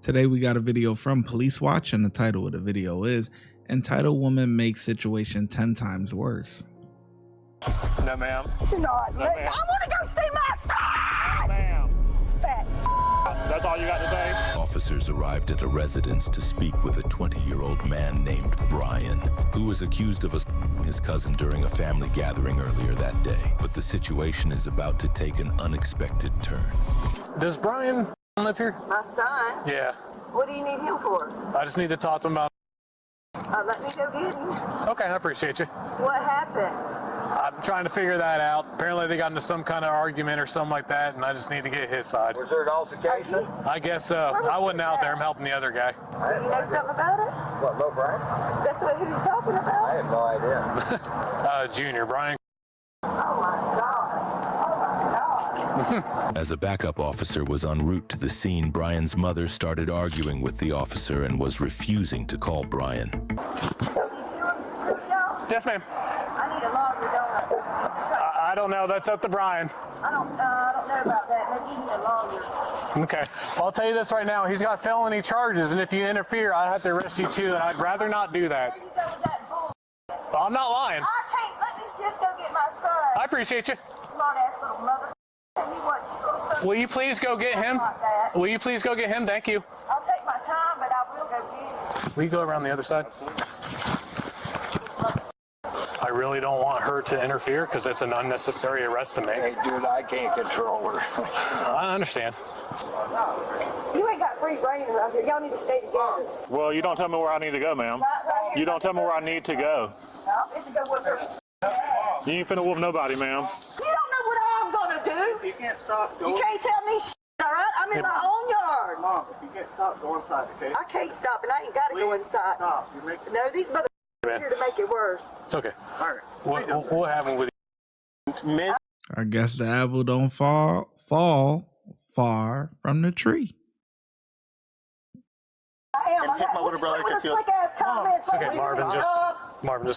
Today we got a video from Police Watch, and the title of the video is Entitled Woman Makes Situation 10 Times Worse. No, ma'am. You're not. No, I want to go see my son! No, ma'am. Fat. That's all you got to say? Officers arrived at a residence to speak with a 20-year-old man named Brian, who was accused of assaulting his cousin during a family gathering earlier that day. But the situation is about to take an unexpected turn. Does Brian live here? My son? Yeah. What do you need him for? I just need to talk to him about... Let me go get him. Okay, I appreciate you. What happened? I'm trying to figure that out. Apparently they got into some kind of argument or something like that, and I just need to get his side. Was there an altercation? I guess so. I wasn't out there. I'm helping the other guy. Do you know something about it? What, Low Brian? That's what he's talking about? I have no idea. Junior, Brian. Oh my God. Oh my God. As a backup officer was en route to the scene, Brian's mother started arguing with the officer and was refusing to call Brian. Yes, ma'am. I need a longer, don't I? I don't know. That's up to Brian. I don't know about that. Maybe you need a longer. Okay. Well, I'll tell you this right now. He's got felony charges, and if you interfere, I'd have to arrest you too, and I'd rather not do that. Where you go with that bull? Well, I'm not lying. I can't. Let me just go get my son. I appreciate you. Smart ass little mother. Tell you what, you little son. Will you please go get him? Like that. Will you please go get him? Thank you. I'll take my time, but I will go get him. Will you go around the other side? I really don't want her to interfere because it's an unnecessary arrest to make. Hey, dude, I can't control her. I understand. You ain't got free reign around here. Y'all need to stay together. Well, you don't tell me where I need to go, ma'am. Not right here. You don't tell me where I need to go. No, it's a good one. You ain't finna whoop nobody, ma'am. You don't know what I'm gonna do. You can't stop. You can't tell me all right? I'm in my own yard. Mom, if you can't stop, go inside, okay? I can't stop, and I ain't got to go inside. Stop. You're making... No, these mother here to make it worse. It's okay. All right. What happened with Miss? I guess the apple don't fall far from the tree. And hit my little brother because slick ass comments. It's okay, Marvin. Just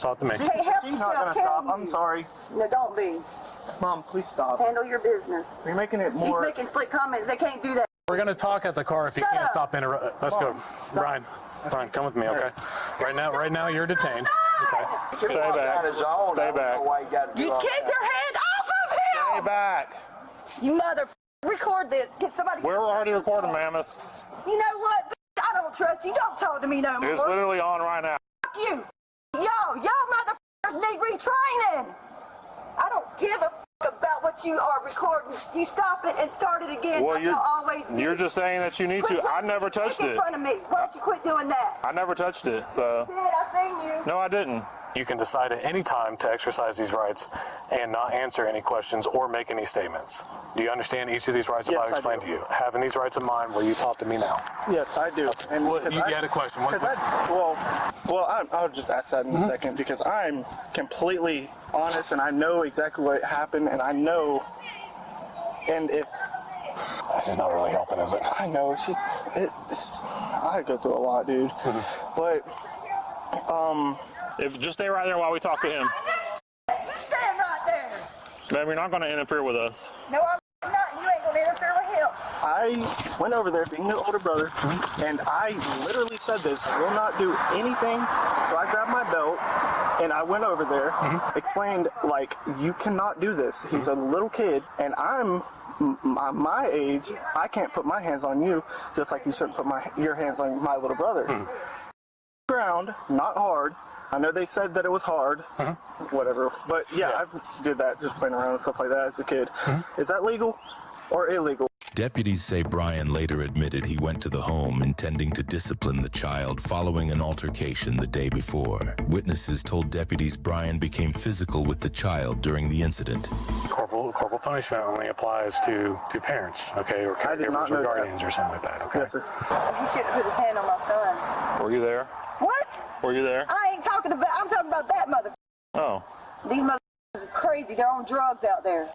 talk to me. Can't help She's yourself, not gonna can stop. you? I'm sorry. No, don't be. Mom, please stop. Handle your business. You're making it more... He's making slick comments. They can't do that. We're gonna talk at the car if you Shut can't up. stop interrupt. Let's go, Brian. Brian, come with me, okay? Right now you're detained. Okay. Stay back. Stay back. You keep your hand off of him. Stay back. You mother. Record this. Get somebody. We're already recording, ma'am. You know what? I don't trust you. Don't talk to me no more. It's literally on right now. Fuck you. Y'all motherfuckers need retraining. I don't give a fuck about what you are recording. You stop it and start it again. Well, like you always do. You're just saying that you need Quit to. I never touched in it. front of me. Why don't you quit doing that? I never touched it, so. You did. I seen you. No, I didn't. You can decide at any time to exercise these rights and not answer any questions or make any statements. Do you understand each of these rights if I explain to you? Having these rights in mind, will you talk to me now? Yes, I do. And Well, you had a question. I'll just ask that in a second because I'm completely honest and I know exactly what happened and I know. And if This is not really helping, is it? I know I go through a lot, dude. But If just stay right there while we talk to him. You stand right there. Ma'am, you're not going to interfere with us. No, I'm not. You ain't gonna interfere with him. I went over there being the older brother and I literally said this, I will not do anything. So I grabbed my belt and I went over there, explained like, you cannot do this. He's a little kid and I'm my age. I can't put my hands on you just like you shouldn't put your hands on my little brother. Ground, not hard. I know they said that it was hard, whatever. But yeah, I've did that, just playing around and stuff like that as a kid. Is that legal or illegal? Deputies say Brian later admitted he went to the home intending to discipline the child following an altercation the day before. Witnesses told deputies Brian became physical with the child during the incident. Corporal punishment only applies to parents, okay, or caregivers or guardians or something like that, okay? Yes, sir. He should have put his hand on my son. Were you there? What? Were you there? I ain't talking about. I'm talking about that mother. Oh. These motherfuckers is crazy. They're on drugs out there.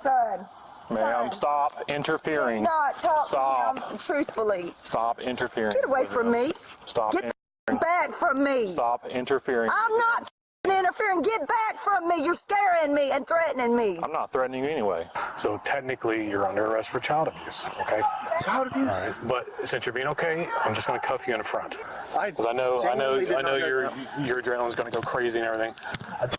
Son. Ma'am, stop interfering. Do not talk Stop. to him truthfully. Stop interfering. Get away from me. Stop Get the back from me. Stop interfering. I'm not interfere and get back from me. You're scaring me and threatening me. I'm not threatening you anyway. So technically, you're under arrest for child abuse, okay? Child abuse? All right. But since you're being okay, I'm just going to cuff you in the front. Because I know your adrenaline's going to go crazy and everything.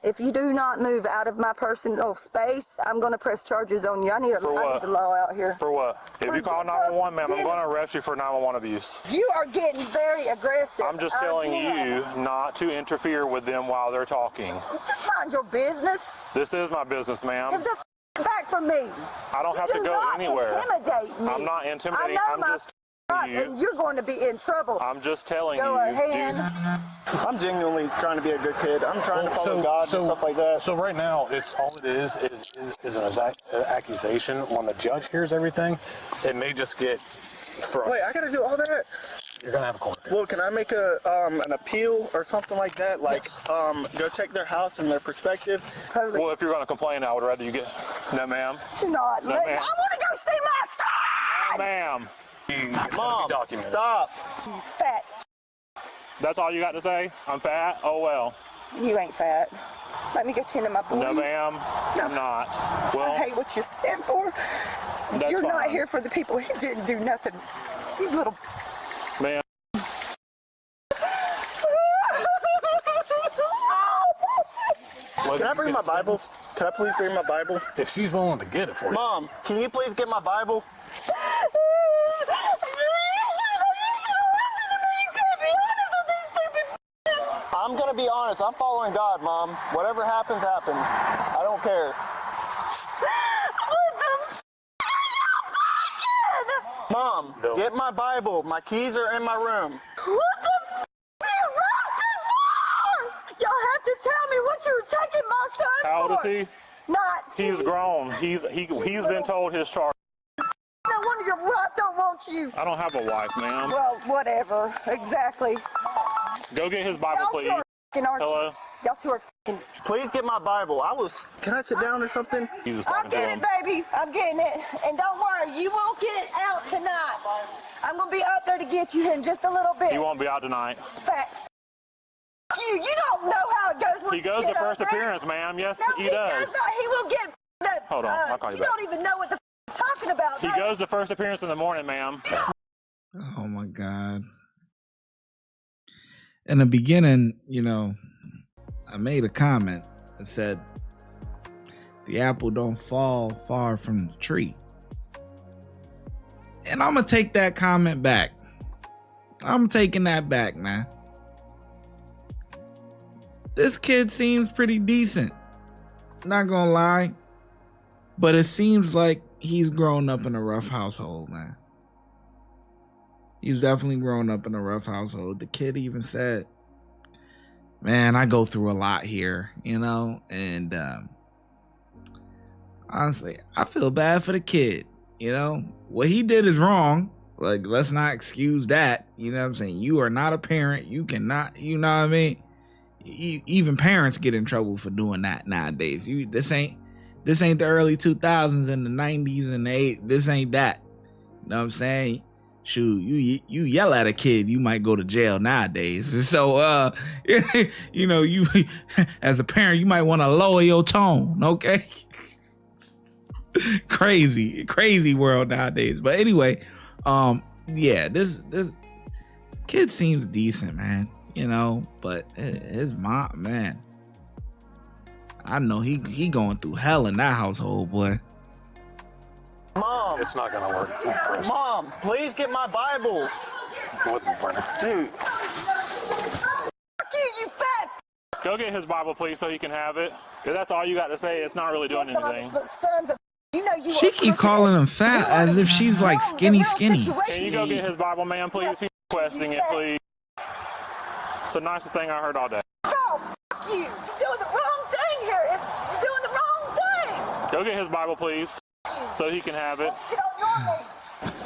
If you do not move out of my personal space, I'm going to press charges on you. I need the law out here. For what? If you call 911, ma'am, I'm going to arrest you for 911 abuse. You are getting very aggressive. I'm just telling you not to interfere with them while they're talking. Just mind your business. This is my business, ma'am. Get the back from me. I don't have to go anywhere. Intimidate me. I'm not intimidating. I'm just and you're going to be in trouble. I'm just telling Go you. ahead. I'm genuinely trying to be a good kid. I'm trying to follow God and stuff like that. So right now, it's all it is an accusation. When the judge hears everything, it may just get thrown. Wait, I got to do all that? You're gonna have a court. Well, can I make an appeal or something like that? Like, go check their house and their perspective? Totally. Well, if you're going to complain, I would rather you get... No, ma'am. Do not. No, I ma'am. want to go see my son. No, ma'am. Mom, stop. You fat. That's all you got to say? I'm fat? Oh, well. You ain't fat. Let me get you into my boy. No, ma'am. I'm not. Well, I hate what you stand for. that's You're fine. not here for the people who didn't do nothing. You little... Ma'am. Can I bring my Bible? Can I please bring my Bible? If she's willing to get it for you. Mom, can you please get my Bible? I'm gonna be honest. I'm following God, Mom. Whatever happens, happens. I don't care. Mom, get my Bible. My keys are in my room. What the f*** are you arrested for? Y'all have to tell me what you were taking my son for. How old is he? Not He's grown. He's been told his charge. No wonder your wife don't want you. I don't have a wife, ma'am. Well, whatever. Exactly. Go get his Bible, Y'all please. two are f***ing, aren't Hello? you? Y'all two are f***ing. Please get my Bible. Can I sit down or something? Jesus I'll talking to get him. it, baby. I'm getting it. And don't worry, you won't get it out tonight. I'm going to be up there to get you in just a little bit. He won't be out tonight. Fat. You don't know how it goes. He goes to first appearance, ma'am. Yes, No, he does. Does not. He will get up. Hold on, I'll call you You back. don't even know what the f*** you're talking about. He goes to first appearance in the morning, ma'am. Oh my God. In the beginning, I made a comment that said, the apple don't fall far from the tree. And I'm going to take that comment back. I'm taking that back, man. This kid seems pretty decent. Not gonna lie. But it seems like he's grown up in a rough household, man. He's definitely grown up in a rough household. The kid even said, man, I go through a lot here, and honestly, I feel bad for the kid. What he did is wrong. Like, let's not excuse that. You know what I'm saying? You are not a parent. You cannot, you know what I mean? Even parents get in trouble for doing that nowadays. This ain't the early 2000s and the 90s and the 80s. This ain't that. You know what I'm saying? Shoot, you yell at a kid, you might go to jail nowadays. So, you as a parent, you might want to lower your tone, okay? Crazy world nowadays. But anyway, yeah, this kid seems decent, man. But his mom, man, I know he going through hell in that household, boy. Mom, It's not gonna work. Mom, please get my Bible. Dude. Fuck you fat. Go get his Bible, please, so he can have it. If that's all you got to say, it's not really doing anything. Sons of, you She keep calling him fat as if she's like skinny. Can you go get his Bible, ma'am, please? He's requesting it, please. It's the nicest thing I heard all day. No, fuck you. You're doing the wrong thing here. You're doing the wrong thing. Go get his Bible, please, so he can have it. Get on your way.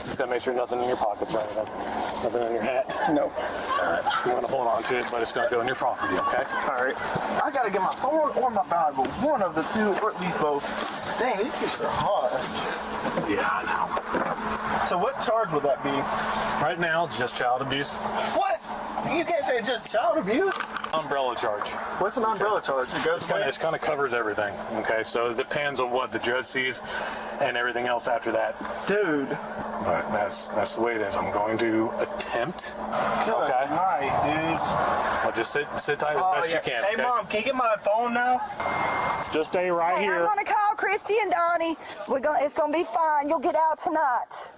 Just gotta make sure nothing in your pockets or anything. Nothing in your hat. No. Alright. You wanna hold on to it, but it's gonna go in your property, okay? All right. I gotta get my phone or my Bible. One of the two, or at least both. Dang, these kids are hard. Yeah, I know. So what charge would that be? Right now, it's just child abuse. What? You can't say it's just child abuse. Umbrella charge. What's an umbrella charge? It goes away? It kind of covers everything. Okay, so it depends on what the judge sees and everything else after that. Dude. But that's the way it is. I'm going to attempt. Good Okay. night, dude. Well, just sit tight as best you can. Hey, okay? Mom, can you get my phone now? Just stay right Hey, here. I'm gonna call Christy and Donnie. It's gonna be fine. You'll get out tonight.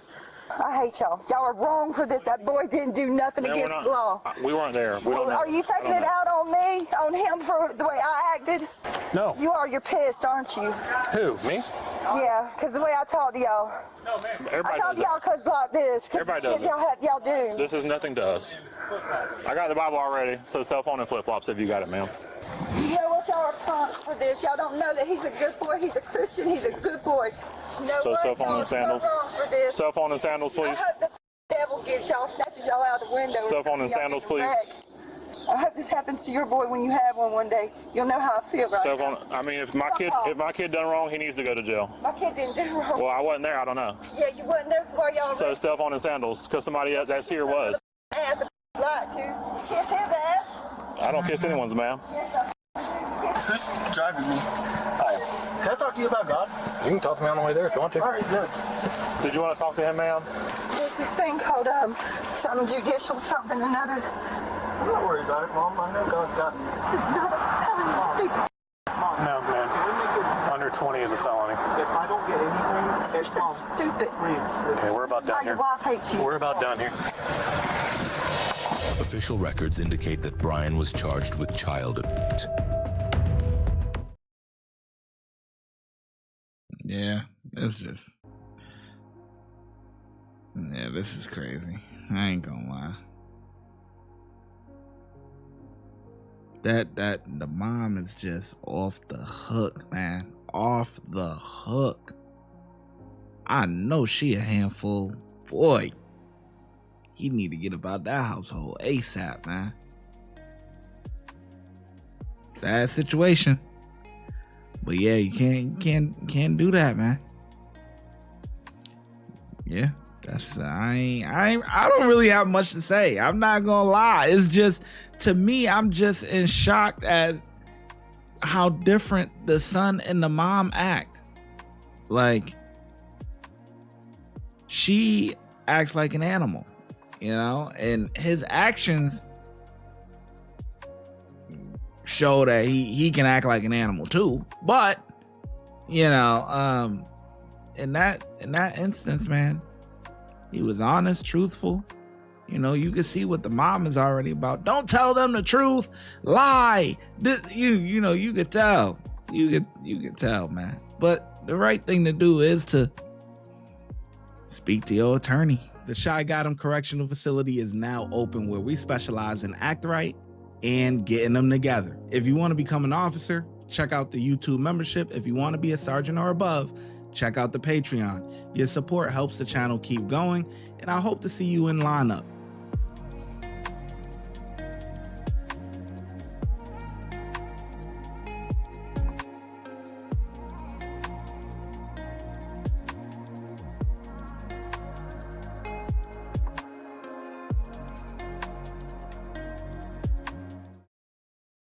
I hate y'all. Y'all are wrong for this. That boy didn't do nothing Man, against the law. We weren't there. We don't know. Are you taking it out on me, on him for the way I acted? No. You are. You're pissed, aren't you? Who? Me? Yeah, because the way I talked to y'all. No, man. I Everybody talked does to it. y'all because like this. Because Everybody shit does it. y'all do. This is nothing to us. I got the Bible already, so cell phone and flip-flops if you got it, ma'am. You know what? Y'all are punks for this. Y'all don't know that he's a good boy. He's a Christian. He's a good boy. You know So what? cell phone Y'all and are sandals. so wrong for this. Cell phone and sandals, please. I hope the devil gets y'all, snatches y'all out the window. Cell phone and Y'all sandals, get please. wrecked. I hope this happens to your boy when you have one day. You'll know how I feel right Cell now. phone. I mean, if my kid done wrong, he needs to go to jail. My kid didn't do wrong. Well, I wasn't there. I don't know. Yeah, you wasn't there, so why y'all So cell phone and sandals, because somebody that's here was. ass a lied to. Kiss his ass. I don't kiss anyone's, ma'am. Who's driving me? Hi. Can I talk to you about God? You can talk to me on the way there if you want to. All right, good. Did you want to talk to him, ma'am? There's this thing called some judicial something or another. I'm not worried about it, Mom. I know God's got me. This is not a felony, stupid. Mom, No, man. can we make it? Under 20 is a felony. If I don't get anything, it's Mom. Stupid. Please. Okay, we're about Why done your here. wife hates you. We're about done here. Official records indicate that Brian was charged with child abuse. Yeah, it's just. Yeah, this is crazy. I ain't gonna lie. That the mom is just off the hook, man. Off the hook. I know she a handful. Boy, he need to get about that household ASAP, man. Sad situation. But yeah, you can't do that, man. Yeah, that's I don't really have much to say. I'm not gonna lie. It's just, to me, I'm just in shock at how different the son and the mom act. Like, she acts like an animal, you know, and his actions show that he can act like an animal too. But you know, in that instance, man, he was honest, truthful. You know, you can see what the mom is already about. Don't tell them the truth, lie. This, you know, you could tell. You could tell, man. But the right thing to do is to speak to your attorney. The ShyGotEm Correctional Facility is now open, where we specialize in act right and getting them together. If you want to become an officer, check out the YouTube membership. If you want to be a sergeant or above, check out the Patreon. Your support helps the channel keep going, and I hope to see you in lineup.